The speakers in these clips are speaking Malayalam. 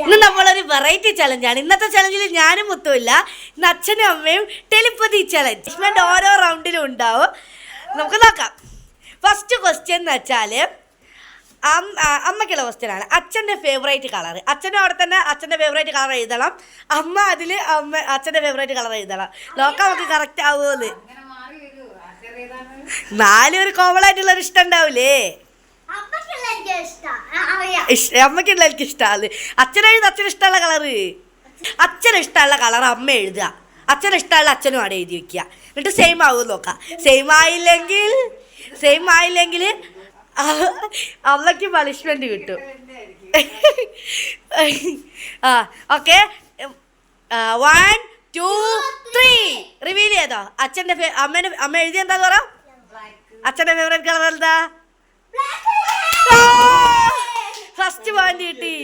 ഇന്ന് നമ്മളൊരു വെറൈറ്റി ചലഞ്ചാണ്. ഇന്നത്തെ ചലഞ്ചിൽ ഞാനും മുത്തുമില്ല, ഇന്ന് അച്ഛനും അമ്മയും ടെലിപ്പതി ചലഞ്ച് ഓരോ റൗണ്ടിലും ഉണ്ടാവും. നമുക്ക് നോക്കാം. ഫസ്റ്റ് ക്വസ്റ്റ്യൻ എന്ന് വെച്ചാൽ അമ്മയ്ക്കുള്ള ക്വസ്റ്റ്യനാണ്. അച്ഛൻ്റെ ഫേവറേറ്റ് കളർ. അച്ഛനും അവിടെ തന്നെ അച്ഛൻ്റെ ഫേവറേറ്റ് കളർ എഴുതണം, അമ്മ അതിൽ അച്ഛൻ്റെ ഫേവറേറ്റ് കളർ എഴുതണം. നോക്കാം നമുക്ക് കറക്റ്റ് ആവുമെന്ന്. നാലും ഒരു കോമൺ ആയിട്ടുള്ളൊരു ഇഷ്ടം ഉണ്ടാവില്ലേ? അമ്മയ്ക്കുള്ള എനിക്ക് ഇഷ്ടമാണ്. അച്ഛനെഴുതി അച്ഛന് ഇഷ്ടമുള്ള കളറ്, അച്ഛന് ഇഷ്ടമുള്ള കളർ അമ്മ എഴുതുക, അച്ഛന് ഇഷ്ടമുള്ള അച്ഛനും അവിടെ എഴുതി വെക്കുക. എന്നിട്ട് സെയിം ആവും നോക്കാം. സെയിം ആയില്ലെങ്കിൽ അമ്മയ്ക്ക് പണിഷ്മെന്റ് കിട്ടും. ഓക്കെ, 1 2 3 റിവീൽ ചെയ്തോ. അച്ഛൻ്റെ അമ്മ എഴുതി എന്താ പറ? അച്ഛൻ്റെ ഫേവറേറ്റ് കളർ എന്താ? ഫസ്റ്റ് പോയിന്റ് കിട്ടി.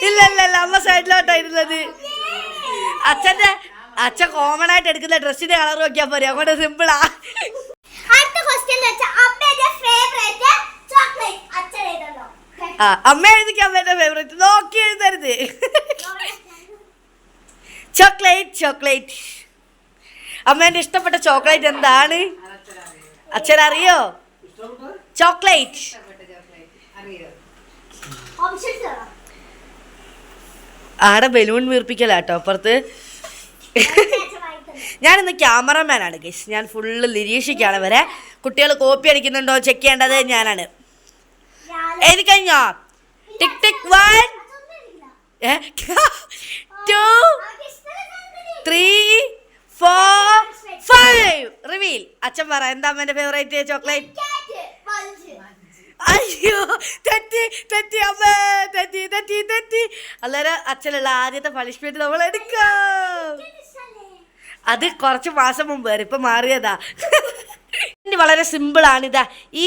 ഇല്ല അമ്മ സൈഡിലോട്ടായിരുന്നത്. അച്ഛൻ കോമൺ ആയിട്ട് എടുക്കുന്ന ഡ്രസ്സിന്റെ കളർ നോക്കിയാൽ പോരെ, അങ്ങോട്ട് സിമ്പിളാ. അമ്മ എഴുതിക്കാൻ അമ്മേന്റെ ഫേവറേറ്റ് നോക്കി എഴുതരുത്. ചോക്ലേറ്റ്. അമ്മേന്റെ ഇഷ്ടപ്പെട്ട ചോക്ലേറ്റ് എന്താണ്? അച്ഛനറിയോ? ചോക്ലേറ്റ്. ആടെ ബലൂൺ വീർപ്പിക്കലാട്ടോ അപ്പുറത്ത്. ഞാനിന്ന് ക്യാമറമാനാണ് ഗൈസ്. ഞാൻ ഫുള്ള് നിരീക്ഷിക്കാണ് വരെ. കുട്ടികൾ കോപ്പി അടിക്കുന്നുണ്ടോ ചെക്ക് ചെയ്യേണ്ടത് ഞാനാണ്. എഴുതി കഴിഞ്ഞോ? ടിക് ടിക് 1 2 3 4 5 റിവീൽ. അച്ഛൻ പറ എന്താ അമ്മേന്റെ ഫേവറേറ്റ് ചോക്ലേറ്റ്? അയ്യോ തെറ്റി അമ്മ തെറ്റി. അന്നേരം അച്ഛനുള്ള ആദ്യത്തെ പണിഷ്മെന്റ് നമ്മൾ എടുക്കാം. അത് കുറച്ച് മാസം മുമ്പ് വരെ, ഇപ്പൊ മാറിയതാ. വളരെ സിമ്പിൾ ആണ്. ഇതാ ഈ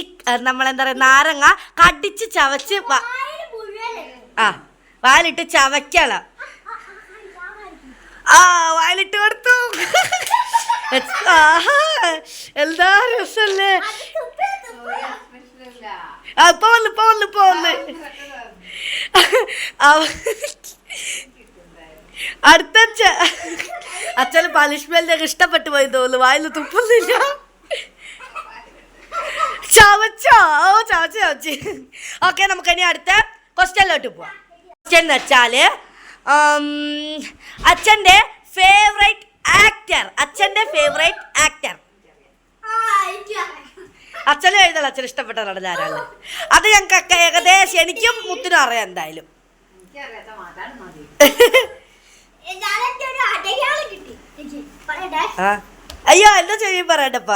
നമ്മളെന്താ പറയുക, നാരങ്ങ കടിച്ച് ചവച്ച് വാലിട്ട് ചവക്കണം. വാലിട്ട് കൊടുത്തു. എന്താ രസല്ലേ. പോന്ന് അടുത്ത അച്ഛന് പണിഷ്മെന്റ് ഇഷ്ടപ്പെട്ടു പോയി തോന്നുന്നു. വായിൽ തുപ്പുന്നില്ല. ചവച്ചോ? ചവച്ച്. ഓക്കെ, നമുക്ക് ഇനി അടുത്ത ക്വസ്റ്റ്യനിലോട്ട് പോവാം. ക്വസ്റ്റ്യൻ എന്ന് വെച്ചാല് അച്ഛൻ്റെ ഫേവറേറ്റ് ആക്ടർ. അച്ഛനും എഴുതണം. അച്ഛൻ ഇഷ്ടപ്പെട്ട നടൻ ആരാണ്? അത് ഞങ്ങൾക്ക് ഏകദേശം എനിക്കും മുത്തിനും അറിയാം എന്തായാലും. അയ്യോ എന്താ ചെയ്യും പറയണ്ടപ്പ.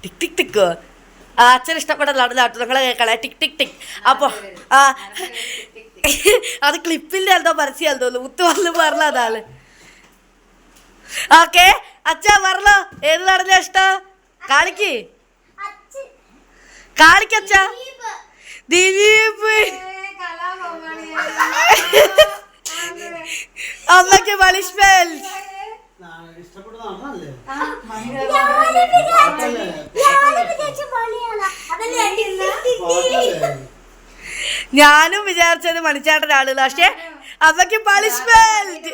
ടിക് ടിക് ടിക്കോ? അച്ഛൻ ഇഷ്ടപ്പെട്ട നടനാട്ടോ നിങ്ങളെ കേൾക്കളെ. ടിക് ടിക് ടിക്. അപ്പൊ അത് ക്ലിപ്പിന്റെ എന്തോ പരസ്യം തോന്നുന്നു. മുത്ത് വന്ന് പറഞ്ഞ അതാണ്. ഓക്കെ, അച്ഛാ പറഞ്ഞോ ഏത് നടനാ ഇഷ്ടം? കാളിക്കച്ഛ. ദിലീപ്. അമ്മയ്ക്ക് പണിഷ്മെന്റ്. ഞാനും വിചാരിച്ചത് മണിച്ചേട്ടനാണ്, പക്ഷെ അമ്മയ്ക്ക് പണിഷ്മെന്റ്.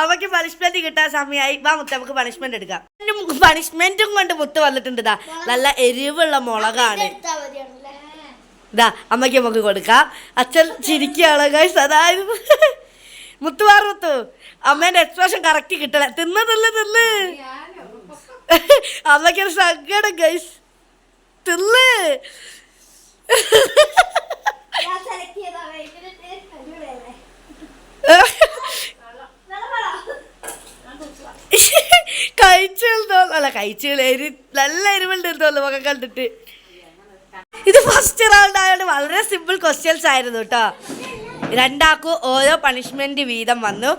അവക്ക് പണിഷ്മെന്റ് കിട്ടാൻ സമയമായി. വാ മുത്ത്, നമുക്ക് പണിഷ്മെന്റ് എടുക്കാം. പണിഷ്മെന്റും കൊണ്ട് മുത്ത് വന്നിട്ടുണ്ട്. ഇതാ നല്ല എരിവുള്ള മുളകാണ്. ഇതാ അമ്മയ്ക്ക് നമുക്ക് കൊടുക്കാം. അച്ഛൻ ചിരിക്കുകയാണ് ഗൈസ്. അതായത് മുത്തു മുത്തു അമ്മേന്റെ എക്സ്പ്രഷൻ കറക്റ്റ് കിട്ടണേ. തിന്ന് അമ്മയ്ക്കൊരു സങ്കടം ഗൈസ്. തിന്ന്. കഴിച്ചു നല്ല എരിവുണ്ട് തോന്നുന്നു മുഖം കണ്ടിട്ട്. ഇത് ഫസ്റ്റ് റൗണ്ട് ആയതുകൊണ്ട് വളരെ സിമ്പിൾ ക്വസ്റ്റ്യൻസ് ആയിരുന്നു കേട്ടോ. രണ്ടാൾക്കും ഓരോ പണിഷ്മെന്റ് വീതം വന്നു.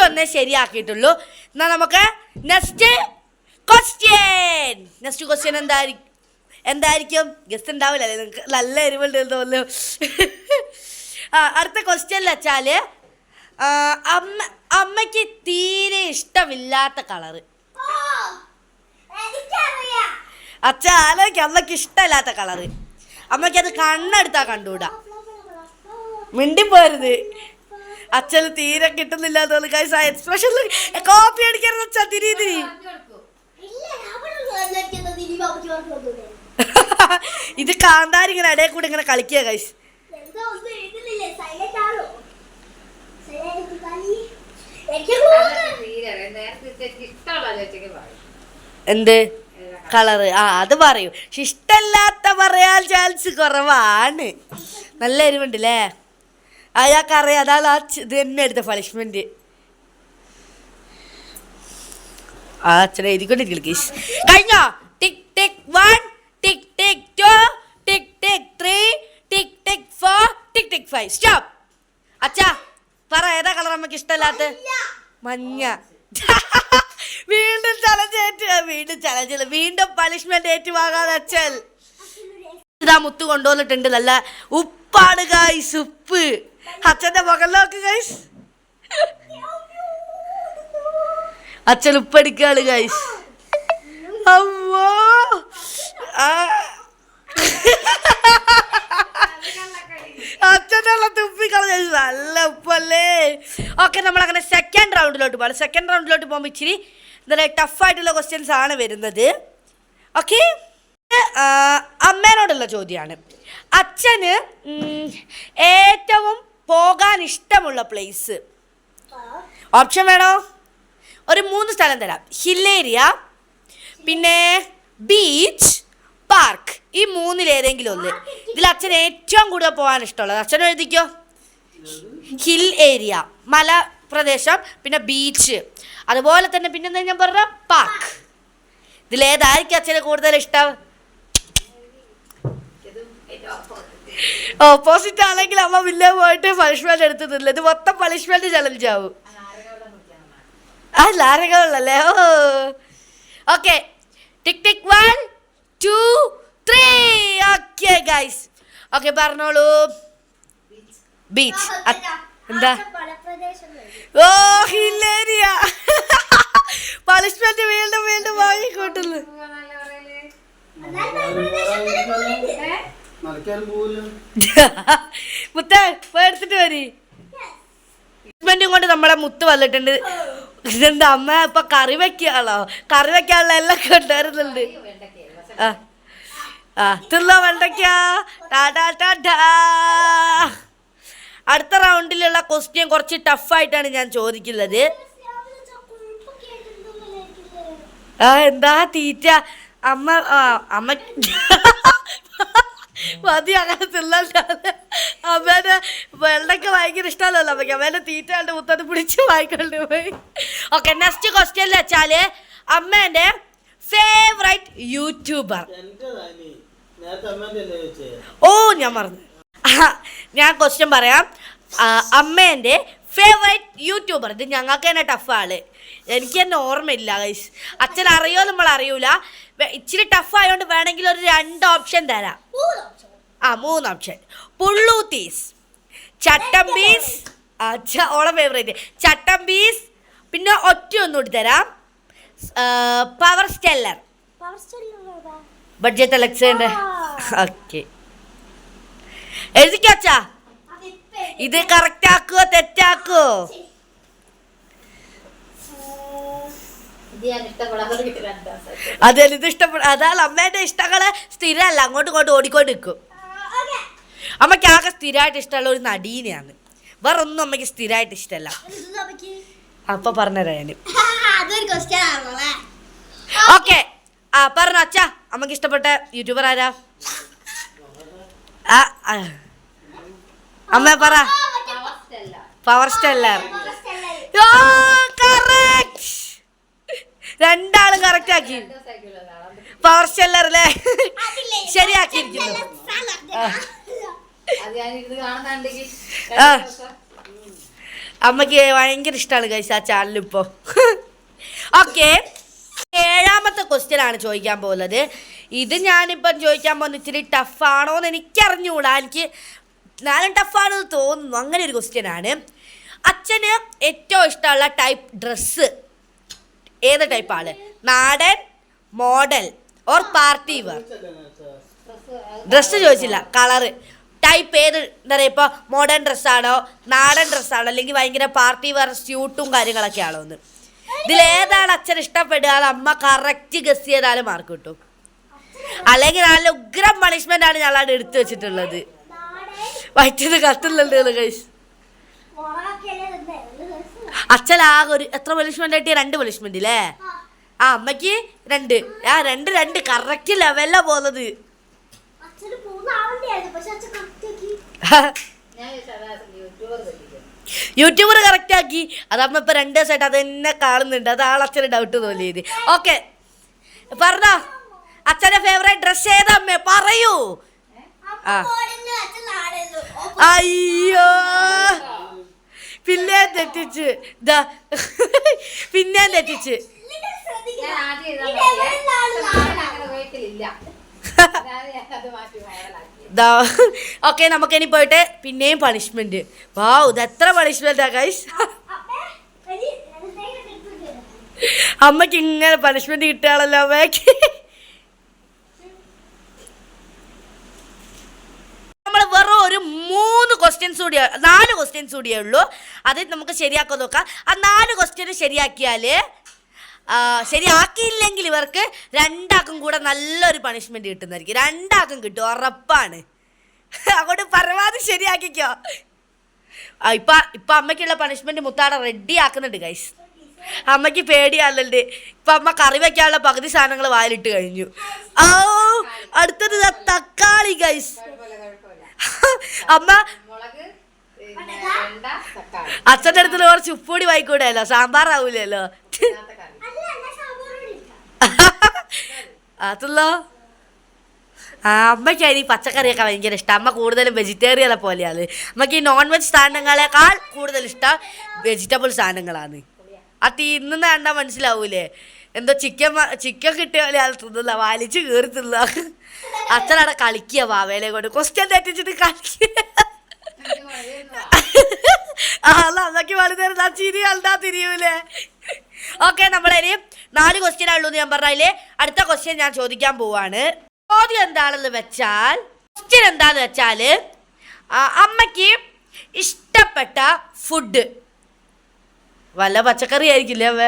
ഒന്നേ ശരിയാക്കിയിട്ടുള്ളൂ. എന്നാ നമുക്ക് നെക്സ്റ്റ് ക്വസ്റ്റ്യൻ എന്തായിരിക്കും? ഗസ്റ്റ് ഉണ്ടാവില്ല അല്ലേ? നിങ്ങൾക്ക് നല്ല എരിവുണ്ട് തോന്നുന്നു. അടുത്ത ക്വസ്റ്റ്യൻ വെച്ചാല് അമ്മയ്ക്ക് തീരെ ഇഷ്ടമില്ലാത്ത കളറ്. അച്ഛ ആലോചിക്ക, അമ്മയ്ക്ക് ഇഷ്ടമില്ലാത്ത കളറ്. അമ്മയ്ക്ക് അത് കണ്ണെടുത്താ കണ്ടുകൂടാ. മിണ്ടിപ്പോരുത്. അച്ഛന് തീരെ കിട്ടുന്നില്ല എക്സ്പ്രഷൻ കോപ്പി അടിക്കരുത് അച്ഛാ. തിരി ഇത് കാന്താരി ഇങ്ങനെ ഇടയിൽ കൂടെ ഇങ്ങനെ കളിക്കുക ഗൈസ്. എന്ത് കളറ്? അത് പറയൂ. ഇഷ്ടല്ലാത്ത പറയാൻ ചാൻസ് കുറവാണ്. നല്ല എരിവുണ്ടല്ലേ? അയാൾക്കറിയാം. അതാണ് ഇത് തന്നെ എടുത്ത പണിഷ്മെന്റ്. ആ അച്ഛനെ എഴുതിക്കൊണ്ടിരിക്കും ഗൈസ്. കഴിഞ്ഞോ? ടിക് ടിക് 1, ടിക് ടിക് 2, ടിക് ടിക് 3, ടിക് ടിക് 4, ടിക് ടിക് 5. സ്റ്റോപ്പ്. അച്ഛാ പറ, ഏതാ കളർ നമുക്ക് ഇഷ്ടമല്ലാത്ത? മഞ്ഞ. വീണ്ടും ചലഞ്ച് വീണ്ടും പണിഷ്മെന്റ് ഏറ്റുവാങ്ങാതെ അച്ഛൻ. ഇതാ മുത്ത് കൊണ്ടുവന്നിട്ടുണ്ട്. നല്ല ഉപ്പാണ് ഗൈസ്, ഉപ്പ്. അച്ഛന്റെ മുകളിൽ നോക്ക് ഗൈസ്. അച്ഛൻ ഉപ്പടിക്കാണ് ഗൈസ്. അമ്മോ അച്ഛനുള്ള തുപ്പിക്കളഞ്ഞ നല്ല ഉപ്പല്ലേ. ഓക്കെ, നമ്മളങ്ങനെ സെക്കൻഡ് റൗണ്ടിലോട്ട് പോകാം. സെക്കൻഡ് റൗണ്ടിലോട്ട് പോകുമ്പോൾ ഇച്ചിരി എന്താ ടഫായിട്ടുള്ള ക്വസ്റ്റ്യൻസ് ആണ് വരുന്നത്. ഓക്കെ, അമ്മേനോടുള്ള ചോദ്യമാണ്. അച്ഛന് ഏറ്റവും പോകാൻ ഇഷ്ടമുള്ള പ്ലേസ്. ഓപ്ഷൻ വേണോ? ഒരു 3 സ്ഥലം തരാം. ഹിൽ ഏരിയ, പിന്നെ ബീച്ച്, പാർക്ക്. ഈ 3-ലേതെങ്കിലും ഒന്ന്. ഇതിൽ അച്ഛൻ ഏറ്റവും കൂടുതൽ പോകാൻ ഇഷ്ടമുള്ളത് അച്ഛനും എഴുതിക്കോ. ഹിൽ ഏരിയ, മലപ്രദേശം, പിന്നെ ബീച്ച്, അതുപോലെ തന്നെ പിന്നെന്താ ഞാൻ പറഞ്ഞ പാർക്ക്. ഇതിലേതായിരിക്കും അച്ഛന് കൂടുതൽ ഇഷ്ടം? ഓപ്പോസിറ്റ് ആണെങ്കിൽ അമ്മ വില്ല പോയിട്ട് പണിഷ്മെന്റ് എടുത്തിട്ടില്ല. ഇത് മൊത്തം പണിഷ്മെന്റ് ചലഞ്ച് ആവും. ലാരകളുള്ളല്ലേ? ഓക്കെ, ടിക് ടിക് 1, 2, 3. ഓക്കെ ഗൈസ്, ഓക്കെ പറഞ്ഞോളൂ. ബീച്ച്. എന്താ? ഓ ഹിൽ ഏരിയ. പണിഷ്മെന്റ് വീണ്ടും വീണ്ടും വാങ്ങിക്കൂട്ടുന്നു. മുത്ത എടുത്തിട്ട് വരി. പണിഷ്മെന്റും കൊണ്ട് നമ്മളെ മുത്ത് വന്നിട്ടുണ്ട്. ഇതെന്താ അമ്മ ഇപ്പൊ കറി വെക്കാണോ? കറി വെക്കാനുള്ള എല്ലാം കൊണ്ടുവരുന്നുണ്ട്. തിന്നോ വെണ്ടയ്ക്ക. അടുത്ത റൗണ്ടിലുള്ള ക്വസ്റ്റ്യൻ കുറച്ച് ടഫായിട്ടാണ് ഞാൻ ചോദിക്കുന്നത്. എന്താ തീറ്റ അമ്മ? അമ്മ മതി അങ്ങനെ തിന്നല്ലാതെ. അമ്മേനെ വെള്ളക്ക് ഭയങ്കര ഇഷ്ടമല്ലല്ലോ അമ്മയ്ക്ക്. അമ്മേനെ തീറ്റ കണ്ട് മുത്തത് പിടിച്ച് വായിക്കൊണ്ട് പോയി. ഓക്കെ, നെക്സ്റ്റ് ക്വസ്റ്റ്യൻ വെച്ചാല് അമ്മേന്റെ ഫേവറേറ്റ് യൂട്യൂബർ. ഓ ഞാൻ മറന്നു. ഞാൻ ക്വസ്റ്റ്യൻ പറയാം. അമ്മേന്റെ ഫേവറേറ്റ് യൂട്യൂബർ. ഇത് ഞങ്ങൾക്ക് തന്നെ ടഫാണ്. എനിക്ക് തന്നെ ഓർമ്മയില്ല ഗൈസ്. അച്ഛൻ അറിയോ നമ്മൾ അറിയൂല. ഇച്ചിരി ടഫായതുകൊണ്ട് വേണമെങ്കിൽ ഒരു 2 ഓപ്ഷൻ തരാം. 3 ഓപ്ഷൻ. പുള്ളൂത്തീസ്, ചട്ടമ്പീസ്. ഓളെ ഫേവറേറ്റ് ചട്ടമ്പീസ്. പിന്നെ ഒറ്റ ഒന്നുകൂടി തരാം, പവർ സ്റ്റെല്ലർ. ബഡ്ജറ്റ് അലക്സയുടെ. ഓക്കെ, എഴുതിക്കോ അച്ഛാ. ഇത് കറക്റ്റ് ആക്കുവോ തെറ്റാക്കുവോ? അതെനിത് ഇഷ്ടപ്പെടും. അതാണ് അമ്മേന്റെ ഇഷ്ടങ്ങള് സ്ഥിരമല്ല, അങ്ങോട്ടും ഇങ്ങോട്ടും ഓടിക്കൊണ്ട് നിൽക്കും. അമ്മയ്ക്ക് ആകെ സ്ഥിരമായിട്ട് ഇഷ്ടമുള്ള ഒരു നടീനെയാണ്. വേറെ ഒന്നും അമ്മയ്ക്ക് സ്ഥിരമായിട്ട് ഇഷ്ടമല്ല. അപ്പൊ പറഞ്ഞുതരാം ഞാൻ. ഓക്കെ, പറഞ്ഞോ അച്ഛാ. അമ്മക്ക് ഇഷ്ടപ്പെട്ട യൂട്യൂബർ ആരാ? അമ്മ പറ. Power Stellar. രണ്ടാളും കറക്റ്റ് ആക്കി. പവർ സ്റ്റെല്ലർ അല്ലേ? ശരിയാക്കിയിരിക്കുന്നു. അമ്മക്ക് ഭയങ്കര ഇഷ്ടമാണ് ഗൈസ് ആ ചാനൽ ഇപ്പോ. ഓക്കെ, 7ാമത്തെ ക്വസ്റ്റ്യൻ ആണ് ചോദിക്കാൻ പോകുന്നത്. ഇത് ഞാനിപ്പം ചോദിക്കാൻ പോകുന്ന ഇച്ചിരി ടഫാണോ എന്ന് എനിക്കറിഞ്ഞുകൂടാ. എനിക്ക് നാലും ടഫാണെന്ന് തോന്നുന്നു. അങ്ങനെ ഒരു ക്വസ്റ്റ്യൻ ആണ്. അച്ഛന് ഏറ്റവും ഇഷ്ടമുള്ള ടൈപ്പ് ഡ്രസ്സ് ഏത് ടൈപ്പാണ്? നാടൻ, model or party wear? Dress ചോദിച്ചില്ല, കളറ് ടൈപ്പ് ഏത്. എന്താ പറയുക, ഇപ്പോൾ മോഡേൺ ഡ്രസ്സാണോ നാടൻ ഡ്രസ്സാണോ അല്ലെങ്കിൽ ഭയങ്കര പാർട്ടി വെയർ സ്യൂട്ടും കാര്യങ്ങളൊക്കെ ആണോ എന്ന്. ഇതിലേതാണ് അച്ഛൻ ഇഷ്ടപ്പെടുക അത് അമ്മ കറക്റ്റ് ഗസ് ചെയ്താലും മാർക്ക് കിട്ടും. അല്ലെങ്കിൽ നല്ല ഉഗ്രം പണിഷ്മെന്റ് ആണ് ഞങ്ങളവിടെ എടുത്തു വെച്ചിട്ടുള്ളത്. വയറ്റിന്ന് കത്തുന്നുണ്ട് ഗൈസ്. അച്ഛനാകെ ഒരു എത്ര പണിഷ്മെന്റ് ആയിട്ട് 2 പണിഷ്മെന്റ് അല്ലേ? ആ അമ്മക്ക് 2. ആ 2 കറക്റ്റ് ലെവലിലാ പോകുന്നത്. യൂട്യൂബർ കറക്റ്റ് ആക്കി. അതമ്മ ഇപ്പൊ 2 ദിവസമായിട്ട് അത് തന്നെ കാണുന്നുണ്ട്. അത് ആളച്ഛന് ഡൗട്ട് തോന്നിയത്. ഓക്കെ പറഞ്ഞോ, അച്ഛന്റെ ഫേവറേറ്റ് ഡ്രസ് ഏതാ അമ്മേ പറയൂ. അയ്യോ പിന്നെ തെറ്റിച്ച് പിന്നെ തെറ്റിച്ച്. ഓക്കെ നമുക്കിനി പോയിട്ട് പിന്നെയും പണിഷ്മെന്റ്. വാവ് ഇത് എത്ര പണിഷ്മെന്റാ ഗൈസ്. അമ്മക്ക് ഇങ്ങനെ പണിഷ്മെന്റ് കിട്ടുകയാണല്ലോ അമ്മയ്ക്ക്. നമ്മൾ വെറും ഒരു 3 ക്വസ്റ്റ്യൻസ് കൂടിയേ 4 ക്വസ്റ്റ്യൻസ് കൂടിയേ ഉള്ളൂ. അത് നമുക്ക് ശരിയാക്കാൻ നോക്കാം. ആ 4 ക്വസ്റ്റ്യൻ ശരിയാക്കിയാൽ ശരിയാക്കിയില്ലെങ്കിൽ ഇവർക്ക് 2 ആൾക്കും കൂടെ നല്ലൊരു പണിഷ്മെന്റ് കിട്ടുന്നതായിരിക്കും. 2 ആൾക്കും കിട്ടും ഉറപ്പാണ്. അങ്ങോട്ട് പരമാവധി ശരിയാക്കിക്കോ. ഇപ്പൊ അമ്മയ്ക്കുള്ള പണിഷ്മെന്റ് മുത്താട റെഡി ആക്കുന്നുണ്ട് ഗൈസ്. അമ്മയ്ക്ക് പേടിയാണല്ലുണ്ട്. ഇപ്പൊ അമ്മ കറി വെക്കാനുള്ള പകുതി സാധനങ്ങൾ വായിലിട്ട് കഴിഞ്ഞു. ഓ അടുത്തത് തക്കാളി ഗൈസ്. അമ്മ അച്ഛൻ്റെ അടുത്ത് കുറച്ച് ഉപ്പുപൊടി വായിക്കൂടെയല്ലോ, സാമ്പാറാവൂലല്ലോ. അതല്ലോ അമ്മയ്ക്കായി പച്ചക്കറിയൊക്കെ ഭയങ്കര ഇഷ്ടം. അമ്മ കൂടുതലും വെജിറ്റേറിയനെ പോലെയാണ്. അമ്മയ്ക്ക് ഈ നോൺ വെജ് സാധനങ്ങളെക്കാൾ കൂടുതൽ ഇഷ്ടം വെജിറ്റബിൾ സാധനങ്ങളാണ്. ആ തിന്നുന്ന കണ്ടാൽ മനസ്സിലാവൂലേ, എന്തോ ചിക്കൻ കിട്ടിയ പോലെ അത് തിന്നില്ല, വലിച്ച് കയറി തിന്ന. അച്ഛനവിടെ കളിക്കുക വാവേലെ കൊണ്ട് ക്വസ്റ്റ്യൻ തെറ്റിച്ചിട്ട് കളിക്കുക. അതൊക്കെ വളരെ ചിരി കണ്ടാ തിരിയൂലേ. ഓക്കെ നമ്മളിനി 4 ക്വസ്റ്റ്യൻ ആയുള്ളൂ എന്ന് ഞാൻ പറഞ്ഞാലേ. അടുത്ത ക്വസ്റ്റ്യൻ ഞാൻ ചോദിക്കാൻ പോവാണ്. ചോദ്യം എന്താണെന്ന് വെച്ചാൽ ക്വസ്റ്റ്യൻ എന്താന്ന് വെച്ചാൽ അമ്മയ്ക്ക് ഇഷ്ടപ്പെട്ട ഫുഡ് വല്ല പച്ചക്കറി ആയിരിക്കില്ലേ അവ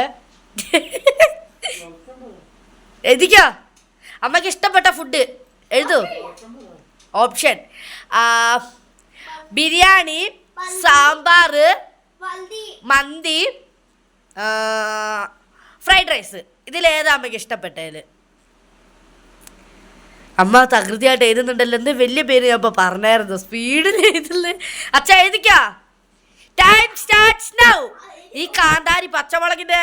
എഴുതിക്കോ. അമ്മയ്ക്ക് ഇഷ്ടപ്പെട്ട ഫുഡ് എഴുതൂ. ഓപ്ഷൻ ബിരിയാണി, സാമ്പാർ, മന്തി, ഫ്രൈഡ് റൈസ്. ഇതിലേതാ അമ്മയ്ക്ക് ഇഷ്ടപ്പെട്ടതിൽ? അമ്മ തകൃതിയായിട്ട് എഴുതുന്നുണ്ടല്ലോ. എന്ത് വലിയ പേര് ഞാൻ ഇപ്പോൾ പറഞ്ഞായിരുന്നു. സ്പീഡിൽ എഴുതുന്നത്. അച്ഛാ എഴുതിക്കാ. Time starts now. ഈ കാന്താരി പച്ചമുളകിന്റെ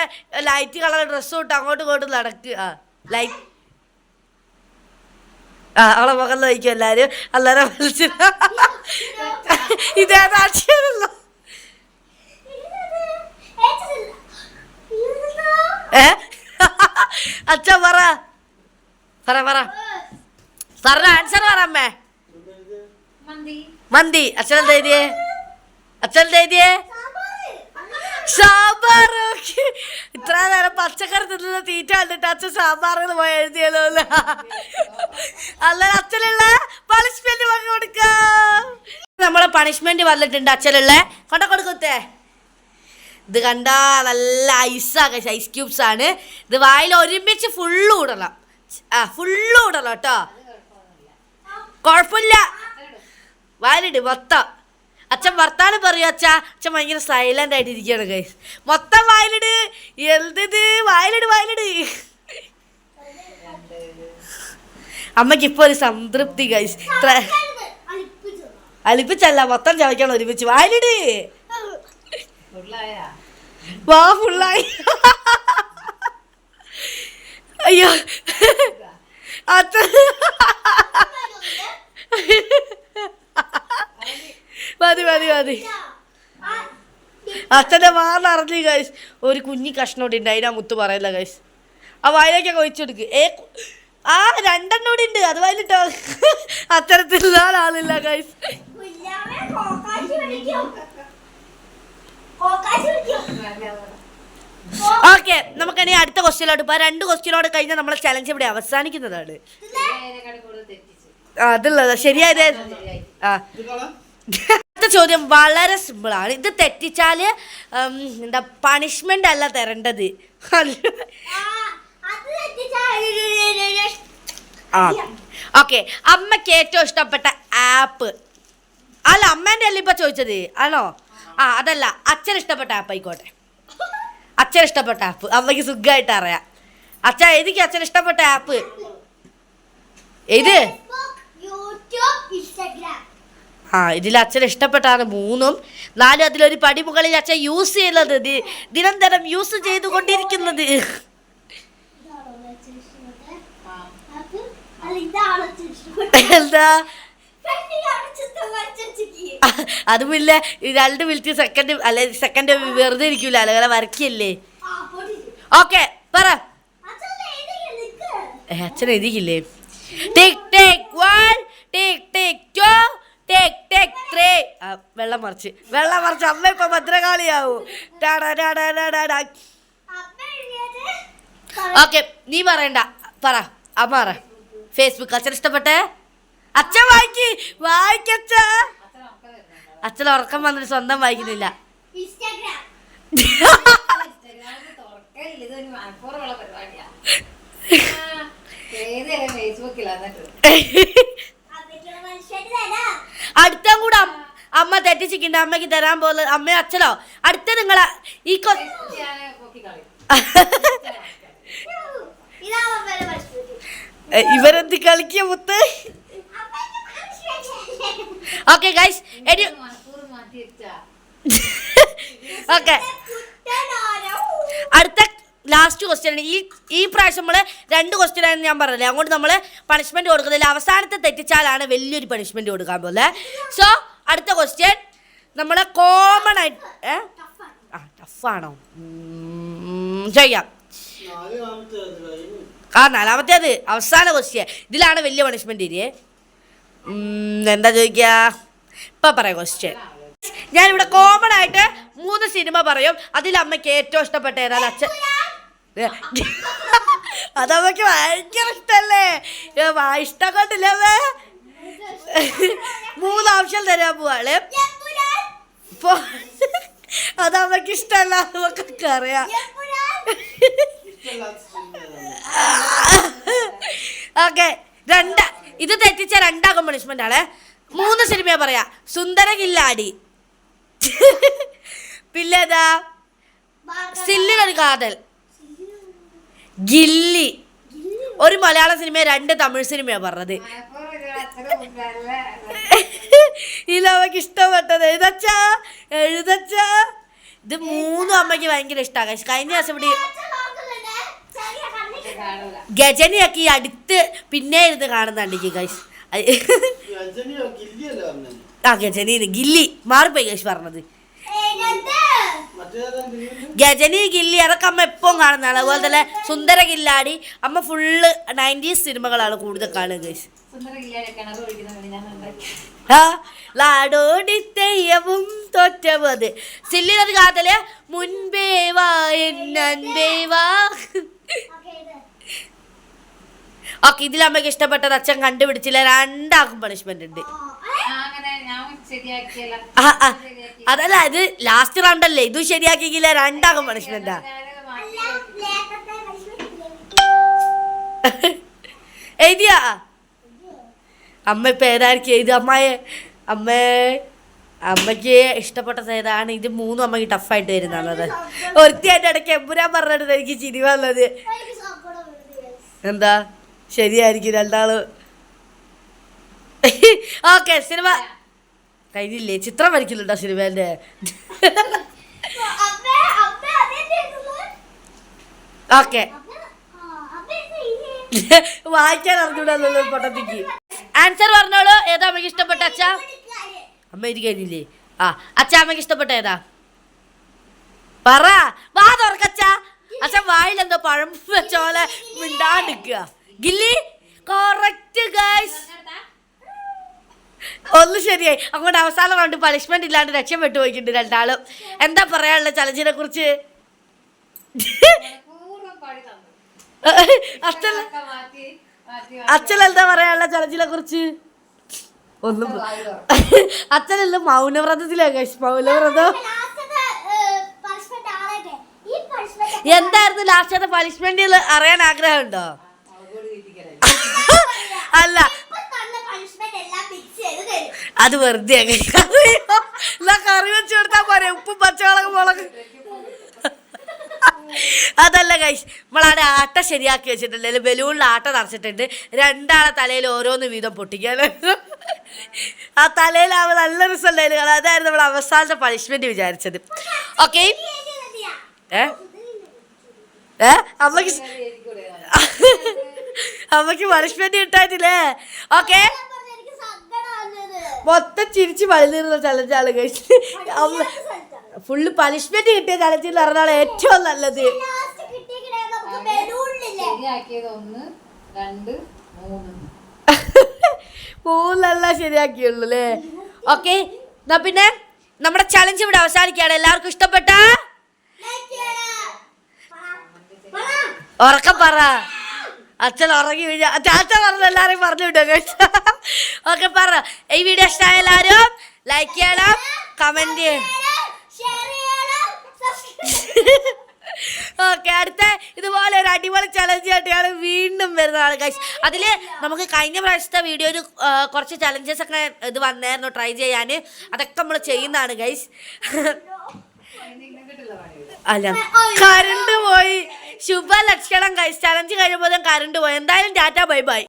ലൈറ്റ് കളർ ഡ്രസ്സും ഇട്ട് അങ്ങോട്ടും ഇങ്ങോട്ടും നടക്കുക. ലൈറ്റ് അവളെ മുഖം നോക്കും എല്ലാരും. അല്ലാതെ ഇതേതാണല്ലോ. അച്ഛ പറ പറഞ്ഞ ആൻസർ പറ അമ്മേ. മന്തി. അച്ഛനെന്താ എഴുതിയേ? സാമ്പാർ. ഇത്ര നേരം പച്ചക്കറി തിന്നുന്ന തീറ്റ കണ്ടിട്ട് അച്ഛൻ സാമ്പാറിൽ പോയി എഴുതിയല്ലോ. അല്ല അച്ഛനുള്ള പണിഷ്മെന്റ് വാങ്ങി കൊടുക്കാം. നമ്മളെ പണിഷ്മെന്റ് വന്നിട്ടുണ്ട് അച്ഛനുള്ള. കൊടുക്കത്തേ. ഇത് കണ്ടാ നല്ല ഐസാണ്, ഐസ് ക്യൂബ്സ് ആണ്. ഇത് വായിൽ ഒരുമിച്ച് ഫുള്ള് ഇടണം. ഫുള്ള് ഇടണം കേട്ടോ. കുഴപ്പമില്ല, വായിലിട് മൊത്തം. അച്ഛൻ വർത്താനം പറയൂ. അച്ഛൻ ഭയങ്കര സൈലന്റ് ആയിട്ട് ഇരിക്കുകയാണ് ഗൈസ്. മൊത്തം വായിലിട്. എന്ത് വായിലിട്. അമ്മയ്ക്ക് ഇപ്പൊ ഒരു സംതൃപ്തി ഗൈസ്. അലിപ്പിച്ചല്ല, മൊത്തം ചവയ്ക്കണം ഒരുമിച്ച്. വായിലിട്. വാ ഫുള്ളായി. അയ്യോ അച്ഛൻ മതി. അച്ഛൻ്റെ വാറിഞ്ഞു ഗൈസ്. ഒരു കുഞ്ഞി കഷ്ണോടി ഉണ്ട്, അതിനാ മുത്ത് പറയല്ല ഗൈസ്. ആ വായിലേക്കൊക്കെ ഒഴിച്ചെടുക്ക്. 2 കൂടി ഉണ്ട്, അത് വായിലിട്ടോ. അത്തരത്തിലുള്ള ആളില്ല ഗൈസ്. ഓക്കെ നമുക്കിനി അടുത്ത ക്വസ്റ്റ്യനിലോട്ട് പോകാം. 2 ക്വസ്റ്റ്യനോട് കഴിഞ്ഞാൽ നമ്മളെ ചലഞ്ച് ഇവിടെ അവസാനിക്കുന്നതാണ്. അതുള്ളത് ശരിയായത്. ആ അടുത്ത ചോദ്യം വളരെ സിമ്പിളാണ്. ഇത് തെറ്റിച്ചാല് എന്താ പണിഷ്മെന്റ് അല്ല തരേണ്ടത്. ആ ഓക്കെ. അമ്മക്ക് ഏറ്റവും ഇഷ്ടപ്പെട്ട ആപ്പ് അല്ല, അമ്മേന്റെ അല്ല ഇപ്പൊ ചോദിച്ചത് ആണോ? ആ അതല്ല, അച്ഛൻ ഇഷ്ടപ്പെട്ട ആപ്പ് ആയിക്കോട്ടെ. അച്ഛൻ ഇഷ്ടപ്പെട്ട ആപ്പ് അമ്മയ്ക്ക് സുഖമായിട്ട് അറിയാം. അച്ഛ ഏതിക്ക് അച്ഛൻ ഇഷ്ടപ്പെട്ട ആപ്പ് ഏത്? ആ ഇതിൽ അച്ഛൻ ഇഷ്ടപ്പെട്ടാണ് 3ഉം 4 അതിലൊരു പടി മുകളിൽ അച്ഛൻ യൂസ് ചെയ്യുന്നത്, നിരന്തരം യൂസ് ചെയ്തുകൊണ്ടിരിക്കുന്നത്. എന്താ അതുമില്ല, 2 മിനിറ്റ് സെക്കൻഡ് അല്ലെ സെക്കൻഡ് വെറുതെ ഇരിക്കൂല, അല്ല വരയ്ക്കല്ലേ. ഓക്കെ പറ. അച്ഛൻ എഴുതിക്കില്ലേ? ടിക് ടിക് 1 ടിക് ടിക് 2 ടിക് ടിക് 3. വെള്ളം മറിച്ച് അമ്മ ഇപ്പൊ ഭദ്രകാളിയാവും. ഓക്കെ നീ പറയണ്ട, പറ അമ്മ പറ. ഫേസ്ബുക്ക് അച്ഛൻ ഇഷ്ടപ്പെട്ടെ? അച്ഛൻ വായിക്കച്ച. അച്ഛൻ ഉറക്കം വന്നിട്ട് സ്വന്തം വായിക്കുന്നില്ല. അടുത്ത കൂടെ അമ്മ തെറ്റിച്ചിട്ടുണ്ട്. അമ്മക്ക് തരാൻ പോലെ അമ്മയോ അച്ഛനോ അടുത്ത നിങ്ങളെ ഈ ഇവരെന്ത് കളിക്കുക മുത്ത്. ഓക്കെ ഗൈസ് ഓക്കെ അടുത്ത ലാസ്റ്റ് ക്വസ്റ്റ്യൻ ആണ്. ഈ പ്രാവശ്യം നമ്മൾ 2 ക്വസ്റ്റ്യൻ ആണെന്ന് ഞാൻ പറഞ്ഞില്ലേ, അങ്ങോട്ട് നമ്മൾ പണിഷ്മെന്റ് കൊടുക്കുന്നില്ല. അവസാനത്തെ തെറ്റിച്ചാലാണ് വലിയൊരു പണിഷ്മെന്റ് കൊടുക്കാൻ പോലെ. സോ അടുത്ത ക്വസ്റ്റ്യൻ നമ്മളെ കോമൺ ആയിട്ട് ടഫാണോ ചെയ്യാം. 4ാമത്തേത് അവസാന ക്വസ്റ്റ്യൻ. ഇതിലാണ് വലിയ പണിഷ്മെന്റ് ഇരിയേ. എന്താ ചോദിക്കുക ഇപ്പൊ പറയാം ക്വസ്റ്റ്യൻ. ഞാനിവിടെ കോമൺ ആയിട്ട് 3 സിനിമ പറയും. അതിൽ അമ്മയ്ക്ക് ഏറ്റവും ഇഷ്ടപ്പെട്ട ഏതാണ്? അച്ഛൻ അതമ്മക്ക് ഭയങ്കര ഇഷ്ടല്ലേ, ഇഷ്ടം കൊണ്ടില്ലേ? 3 ഓപ്ഷൻ തരാൻ പോവാള്. അതമ്മക്ക് ഇഷ്ടമല്ല, നമുക്കൊക്കെ അറിയാം. ഓക്കെ ഇത് തെറ്റിച്ച 2 പണിഷ്മെന്റ് ആണ്. 3 സിനിമ പറയാ. സുന്ദര കില്ലാടി, പിന്നേതാ സില്ലിനൊരു കാതൽ, ഗില്ലി. ഒരു മലയാള സിനിമ 2 തമിഴ് സിനിമയാ പറഞ്ഞത്. ഇല്ല അമ്മക്ക് ഇഷ്ടപ്പെട്ടത് എഴുതച്ചാ. ഇത് 3 അമ്മയ്ക്ക് ഭയങ്കര ഇഷ്ടമാണ്. കഴിഞ്ഞ ദിവസം ഇവിടെ ഗജനിയൊക്കെ ഈ അടുത്ത് പിന്നെ ഇരുന്ന് കാണുന്നുണ്ടെങ്കിൽ ഗൈസ്. ഗജനി ഗില്ലി മാറിപ്പോയി ഗൈസ് പറഞ്ഞത്. ഗജനി ഗില്ലി അതൊക്കെ അമ്മ എപ്പോഴും കാണുന്നതാണ്. അതുപോലെ തന്നെ സുന്ദര കില്ലാടി അമ്മ ഫുള്ള് 90s സിനിമകളാണ് കൂടുതൽ കാണുക ഗൈസ്. ലാടോടി തെയ്യവും തോറ്റത്, സില്ലിനൊരു കാതല്, മുൻപേ വാ എന്നൻപേ വാ. ഓക്കെ ഇതിലമ്മക്ക് ഇഷ്ടപ്പെട്ടത് അച്ഛൻ കണ്ടുപിടിച്ചില്ല. 2 പണിഷ്മെന്റ് ഉണ്ട്. അതല്ല ഇത് ലാസ്റ്റ് റൗണ്ട് അല്ലേ, ഇതും ശരിയാക്കിയില്ല. 2 പണിഷ്മെന്റാ. എഴുതിയാ അമ്മ ഇപ്പൊ ഏതായിരിക്കും എഴുതി? അമ്മയ്ക്ക് ഇഷ്ടപ്പെട്ടത് ഏതാണ്? ഇത് 3 അമ്മക്ക് ടഫായിട്ട് വരുന്നത്. ഒരുത്തിയായിട്ട് ഇടയ്ക്ക് എമ്പുരാൻ പറഞ്ഞിട്ട് എനിക്ക് ചിരി വന്നത്. എന്താ ശരിയായിരിക്കും 2 ഓക്കെ സിനിമ കഴിഞ്ഞില്ലേ? ചിത്രം വരയ്ക്കുന്നുണ്ടോ സിനിമേന്റെ? ഓക്കെ വായിക്കാൻ അറിഞ്ഞൂടല്ലോ പൊട്ടത്തിക്ക്. ആൻസർ പറഞ്ഞോളൂ. ഏതാ അമ്മയ്ക്ക് ഇഷ്ടപ്പെട്ട? അച്ഛ അമ്മ ഇത് കഴിഞ്ഞില്ലേ? അച്ഛ അമ്മയ്ക്ക് ഇഷ്ടപ്പെട്ട ഏതാ? പറ, വാ തുറക്കച്ച. അച്ഛൻ വായിലെന്തോ പഴം വെച്ച പോലെ മിണ്ടാണ്ടിക്കുക. Gilli correct guys. ഒന്ന് ശരിയായി. അങ്ങോട്ട് അവസാനം റൗണ്ട് പണിഷ്മെന്റ് ഇല്ലാണ്ട് രക്ഷപ്പെട്ടു പോയിട്ടുണ്ട് 2 എന്താ പറയാനുള്ള ചലഞ്ചിനെ കുറിച്ച്? അച്ഛൻ എന്താ പറയാനുള്ള ചലഞ്ചിനെ കുറിച്ച്? ഒന്നും അച്ഛനെല്ലാം മൗനവ്രതത്തിലാ ഗൈസ്. മൗനവ്രതം എന്തായിരുന്നു ലാസ്റ്റത്തെ പണിഷ്മെന്റ് അറിയാൻ ആഗ്രഹമുണ്ടോ? അല്ല അത് വെറുതെ കറി വെച്ച് കൊടുത്താ പോരെ, ഉപ്പും പച്ചമുളക് മുളക്. അതല്ല ഗൈസ്, നമ്മളവിടെ ആട്ട ശരിയാക്കി വെച്ചിട്ടുണ്ട്, ബലൂണിൽ ആട്ട നിറച്ചിട്ടുണ്ട്. രണ്ടാളെ തലയിൽ ഓരോന്ന് വീതം പൊട്ടിക്കാൻ. ആ തലയിലാവുമ്പോൾ നല്ല റിസൾട്ട് ആയിരുന്നു. അതായിരുന്നു നമ്മൾ അവസാനത്തെ പണിഷ്മെന്റ് വിചാരിച്ചത്. ഓക്കെ അമ്മക്ക് അമ്മക്ക് പണിഷ്മെന്റ് കിട്ടാറ്റില്ലേ? ഓക്കെ മൊത്തം ചിരിച്ച് പഴുതിരുന്ന ചലഞ്ചാണ് കഴിച്ച്. ഫുള്ള് പണിഷ്മെന്റ് കിട്ടിയ ചലഞ്ചിൽ പറഞ്ഞാണ് ഏറ്റവും നല്ലത്. 3 ശരിയാക്കിയുള്ളൂ അല്ലേ? ഓക്കെ, എന്നാ പിന്നെ നമ്മുടെ ചലഞ്ച് ഇവിടെ അവസാനിക്കുകയാണ്. എല്ലാവർക്കും ഇഷ്ടപ്പെട്ട ഉറക്കം പറ. അച്ഛൻ ഉറങ്ങി വീഴ. ചാച്ച പറഞ്ഞു എല്ലാവരും പറഞ്ഞു വിട്ടോ കഴിച്ച. ഓക്കെ പറ. ഈ വീഡിയോ ഇഷ്ടമായ എല്ലാവരും ലൈക്ക് ചെയ്യണം, കമന്റ് ചെയ്യണം. ഓക്കെ, അടുത്ത ഇതുപോലെ ഒരു അടിപൊളി ചലഞ്ച് ആയിട്ടാണ് വീണ്ടും വരുന്നതാണ് ഗൈസ്. അതിൽ നമുക്ക് കഴിഞ്ഞ പ്രാവശ്യത്തെ വീഡിയോയിൽ കുറച്ച് ചലഞ്ചസ് ഒക്കെ ഇത് വന്നായിരുന്നു ട്രൈ ചെയ്യാൻ. അതൊക്കെ നമ്മൾ ചെയ്യുന്നതാണ് ഗൈസ്. അല്ല കറണ്ട് പോയി, ശുഭ ലക്ഷണം ഗൈസ്. ചലഞ്ച് കഴിയുമ്പോൾ കറണ്ട് പോയി. എന്തായാലും ടാറ്റ ബൈ ബൈ.